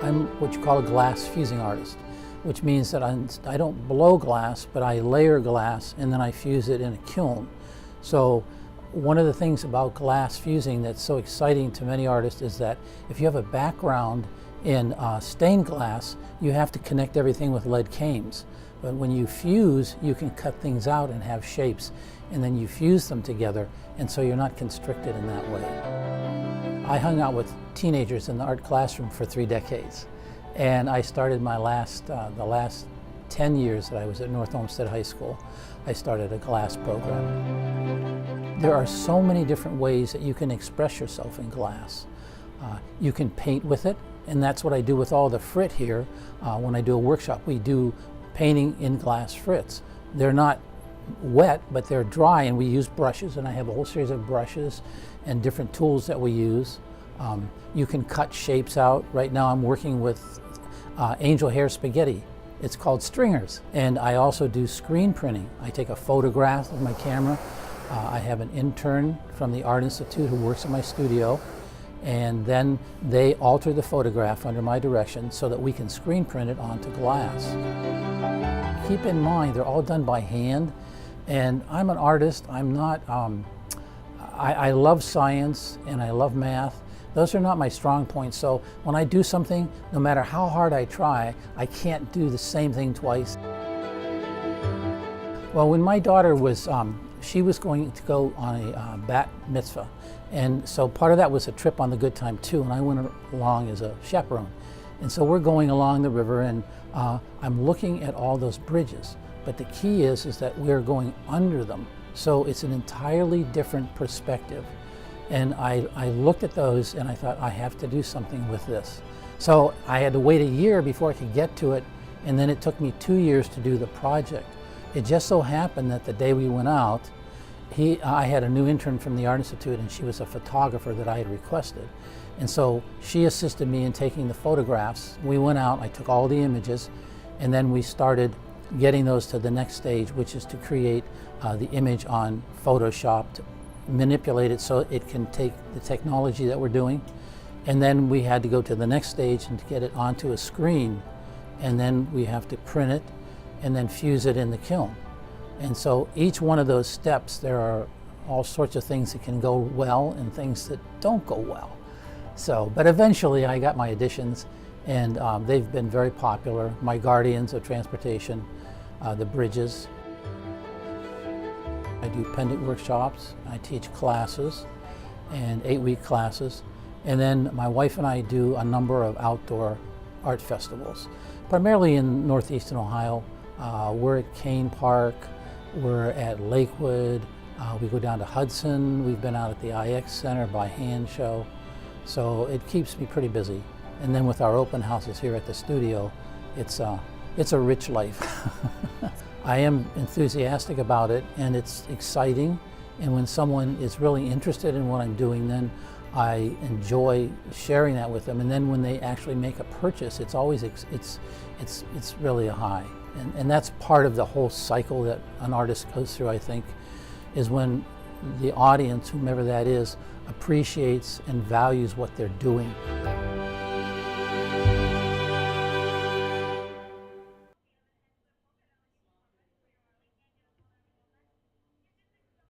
I'm what you call a glass fusing artist, which means that I don't blow glass, but I layer glass and then I fuse it in a kiln. So one of the things about glass fusing that's so exciting to many artists is that if you have a background in stained glass, you have to connect everything with lead cames. But when you fuse, you can cut things out and have shapes, and then you fuse them together, and so you're not constricted in that way. I hung out with teenagers in the art classroom for 3 decades, and I started my the last 10 years that I was at North Olmsted High School, I started a glass program. There are so many different ways that you can express yourself in glass. You can paint with it, and that's what I do with all the frit here. When I do a workshop, we do painting in glass frits. They're not wet, but they're dry, and we use brushes, and I have a whole series of brushes and different tools that we use. You can cut shapes out. Right now I'm working with angel hair spaghetti. It's called stringers. And I also do screen printing. I take a photograph with my camera. I have an intern from the Art Institute who works in my studio, and then they alter the photograph under my direction so that we can screen print it onto glass. Keep in mind, they're all done by hand, and I'm an artist. I'm not, I love science and I love math. Those are not my strong points, so when I do something, no matter how hard I try, I can't do the same thing twice. Well, when my daughter was, she was going to go on a bat mitzvah, and so part of that was a trip on the Good Time too, and I went along as a chaperone. And so we're going along the river, and I'm looking at all those bridges, but the key is that we're going under them, so it's an entirely different perspective. And I looked at those and I thought, I have to do something with this. So I had to wait a year before I could get to it, and then it took me 2 years to do the project. It just so happened that the day we went out, I had a new intern from the Art Institute, and she was a photographer that I had requested. And so she assisted me in taking the photographs. We went out, I took all the images, and then we started getting those to the next stage, which is to create the image on Photoshop, to manipulate it so it can take the technology that we're doing. And then we had to go to the next stage and to get it onto a screen, and then we have to print it and then fuse it in the kiln. And so each one of those steps, there are all sorts of things that can go well and things that don't go well. So, but eventually I got my editions, and they've been very popular. My guardians of transportation, the bridges. I do pendant workshops, I teach classes, and 8-week classes. And then my wife and I do a number of outdoor art festivals, primarily in northeastern Ohio. We're at Kane Park, we're at Lakewood, we go down to Hudson, we've been out at the IX Center by Hand Show. So it keeps me pretty busy. And then with our open houses here at the studio, it's a rich life. I am enthusiastic about it, and it's exciting. And when someone is really interested in what I'm doing, then I enjoy sharing that with them. And then when they actually make a purchase, it's always it's really a high. And that's part of the whole cycle that an artist goes through, I think, is when the audience, whomever that is, appreciates and values what they're doing.